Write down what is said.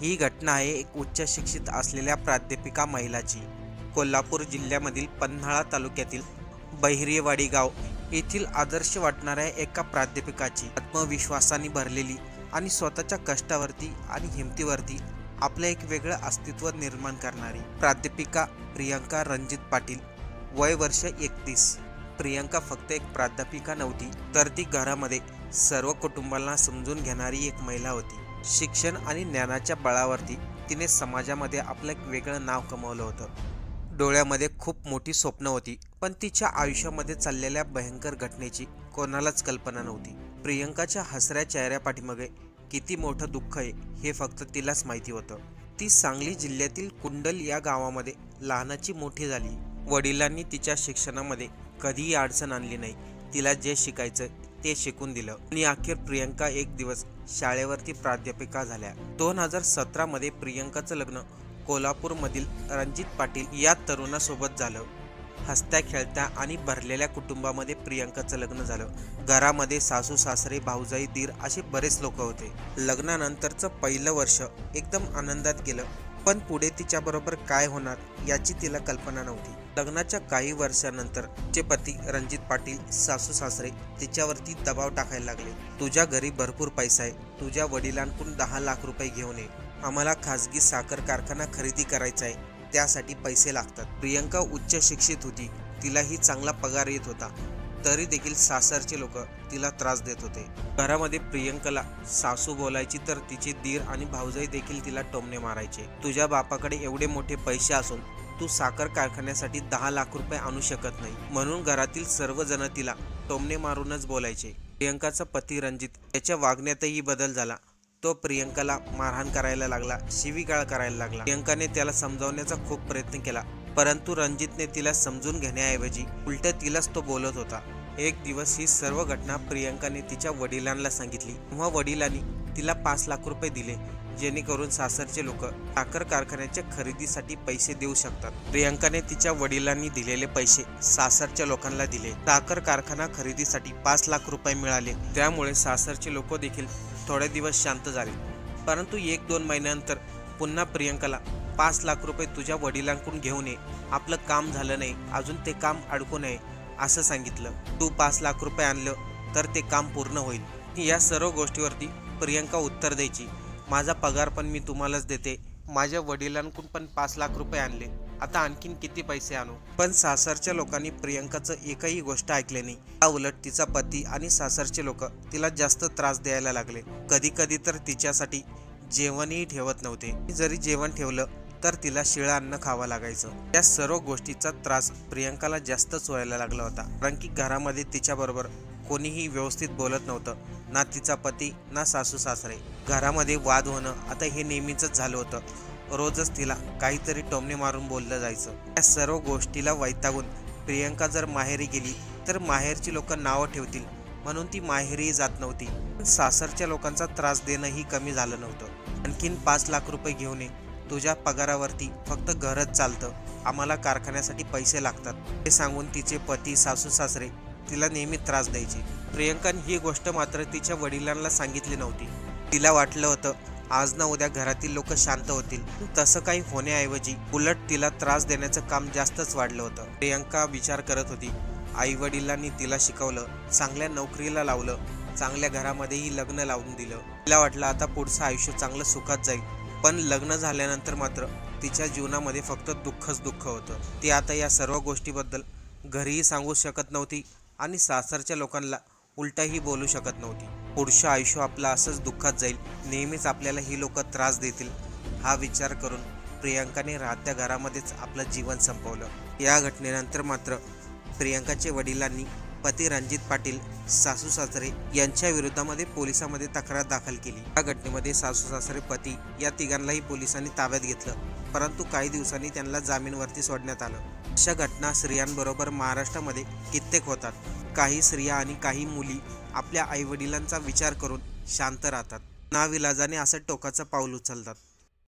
ही घटना आहे एक उच्च शिक्षित असलेल्या प्राध्यापिका महिलाची। कोल्हापूर जिल्ह्यामधील पन्हाळा तालुक्यातील बहिरेवाडी गाव येथील आदर्श वाटणाऱ्या एका प्राध्यापिकाची आत्मविश्वासाने भरलेली आणि स्वतःच्या कष्टावरती आणि हिमतीवरती आपलं एक वेगळं अस्तित्व निर्माण करणारी प्राध्यापिका प्रियंका रणजित पाटील, वय वर्ष 31। प्रियंका फक्त एक प्राध्यापिका नव्हती, तर ती घरामध्ये सर्व कुटुंबांना समजून घेणारी एक महिला होती। शिक्षण आणि ज्ञानाच्या बळावरती तिने समाजामध्ये आपलं एक वेगळं नाव कमावलं होतं। डोळ्यामध्ये खूप मोठी स्वप्न होती, पण तिच्या आयुष्यामध्ये चाललेल्या भयंकर घटनेची कोणालाच कल्पना नव्हती। प्रियंकाच्या हसऱ्या चेहऱ्यापाठीमागे किती मोठं दुःख आहे हे फक्त तिलाच माहिती होतं। ती सांगली जिल्ह्यातील कुंडल या गावामध्ये लहानाची मोठी झाली। वडिलांनी तिच्या शिक्षणामध्ये कधीही अडचण आणली नाही, तिला जे शिकायचं ते शिकून दिलं आणि अखेर प्रियंका एक दिवस शाळेवरती प्राध्यापिका झाल्या। 2017 मध्ये प्रियंकाचं लग्न कोल्हापूरमधील रणजित पाटील या तरुणासोबत झालं। हसत्या खेळत्या आणि भरलेल्या कुटुंबामध्ये प्रियंकाचं लग्न झालं। घरामध्ये सासू सासरे भाऊजाई दीर असे बरेच लोक होते। लग्नानंतरचं पहिलं वर्ष एकदम आनंदात गेलं, पण पुढे तिच्याबरोबर काय होणार याची तिला कल्पना नव्हती। लग्नाच्या काही वर्षानंतर तिचे पती रणजित पाटील सासू सासरे तिच्यावरती दबाव टाकायला लागले। तुझ्या घरी भरपूर पैसा आहे, तुझ्या वडिलांकडून 10 लाख रुपये घेऊन ये, आम्हाला खाजगी साखर कारखाना खरेदी करायचा आहे, त्यासाठी पैसे लागतात। प्रियंका उच्च शिक्षित होती, तिलाही चांगला पगार येत होता, तरी देखील सासरचे लोक तिला त्रास देत होते। घरामध्ये प्रियंकाला सासू बोलायची तर तिचे दीर आणि भाऊजाई देखील तिला टोमणे मारायचे। तुझ्या बापाकडे एवढे मोठे पैसे असून तू साखर कारखान्यासाठी 10 लाख रुपये आणू शकत नाही, म्हणून घरातील सर्वजण तिला टोमणे मारूनच बोलायचे। प्रियंकाचा पती रणजित याच्या वागण्यातही बदल झाला। तो प्रियंकाला मारहाण करायला लागला, शिवीगाळ करायला लागला। प्रियंकाने त्याला समजावण्याचा खूप प्रयत्न केला, परंतु रणजितने तिला समजून घेण्याऐवजी उलट तिलाच तो बोलत होता। एक दिवस ही सर्व घटना प्रियंकाने तिच्या वडिलांना सांगितली, तेव्हा वडिलांनी तिला 5 लाख रुपये दिले, जेणेकरून सासरचे लोक साखर कारखान्याच्या खरेदीसाठी पैसे देऊ शकतात। प्रियंकाने तिच्या वडिलांनी दिलेले पैसे सासरच्या लोकांना दिले। साखर कारखाना खरेदीसाठी 5 लाख रुपये मिळाले, त्यामुळे सासरचे लोक देखील थोडे दिवस शांत झाले। परंतु 1-2 महिन्यानंतर पुन्हा प्रियंकाला 5 लाख रुपये तुझ्या वडिलांकडून घेऊन ये, आपलं काम झालं नाही, अजून ते काम अडकू नये असं सांगितलं। तू 5 लाख रुपये आणलं तर ते काम पूर्ण होईल। या सर्व गोष्टीवरती प्रियंका उत्तर द्यायची, माझा पगार पण मी तुम्हालाच देते, माझ्या वडिलांकडून पण 5 लाख रुपये आणले, आता आणखीन किती पैसे आणू। पण सासरच्या लोकांनी प्रियंकाचं एकही गोष्ट ऐकले नाही। या उलट तिचा पती आणि सासरचे लोक तिला जास्त त्रास द्यायला लागले। कधी कधी तर तिच्यासाठी जेवणही ठेवत नव्हते, जरी जेवण ठेवलं तर तिला शिळं अन्न खावं लागायचं। या सर्व गोष्टीचा त्रास प्रियंकाला जास्तच व्हायला लागला होता, कारण की घरामध्ये तिच्याबरोबर कोणीही व्यवस्थित बोलत नव्हतं, ना तिचा पती ना सासू सासरे। घरामध्ये वाद होणं आता हे नेहमीच झालं होतं। रोजच तिला काहीतरी टोमणे मारून बोललं जायचं। या सर्व गोष्टीला वैतागून प्रियंका जर माहेरी गेली तर माहेरची लोक नावं ठेवतील, म्हणून ती माहेरी जात नव्हती। सासरच्या लोकांचा त्रास देणंही कमी झालं नव्हतं। आणखीन 5 लाख रुपये घेऊन ये, तुझ्या पगारावरती फक्त घरच चालतं, आम्हाला कारखान्यासाठी पैसे लागतात, हे सांगून तिचे पती सासू सासरे तिला नेहमी त्रास द्यायचे। प्रियंकाने ही गोष्ट मात्र तिच्या वडिलांना सांगितली नव्हती। तिला वाटलं होतं आज ना उद्या घरातील लोक शांत होतील, तसं काही होण्याऐवजी उलट तिला त्रास देण्याचं काम जास्तच वाढलं होतं। प्रियंका विचार करत होती, आई वडिलांनी तिला शिकवलं, चांगल्या नोकरीला लावलं, चांगल्या घरामध्येही लग्न लावून दिलं, तिला वाटलं आता पुढचं आयुष्य चांगलं सुखात जाईल। पण लग्न झाल्यानंतर मात्र तिच्या जीवनामध्ये फक्त दुःखच दुःख होतं। ती आता या सर्व गोष्टीबद्दल घरीही सांगू शकत नव्हती आणि सासरच्या लोकांना उलटही बोलू शकत नव्हती। पुढचं आयुष्य आपलं असंच दुःखात जाईल, नेहमीच आपल्याला ही लोक त्रास देतील, हा विचार करून प्रियंकाने राहत्या घरामध्येच आपलं जीवन संपवलं। या घटनेनंतर मात्र प्रियंकाच्या वडिलांनी पती रणजित पाटील सासू सासरे यांच्या विरोधामध्ये पोलिसांमध्ये तक्रार दाखल केली। या घटनेमध्ये सासू सासरे पती या तिघांनाही पोलिसांनी ताब्यात घेतलं, परंतु काही दिवसांनी त्यांना जामीनवरती सोडण्यात आलं। अशा घटना स्त्रियांबरोबर महाराष्ट्रामध्ये कित्येक होतात। काही स्त्रिया आणि काही मुली आपल्या आईवडिलांचा विचार करून शांत राहतात, नाविलाजाने असं टोकाचं पाऊल उचलतात।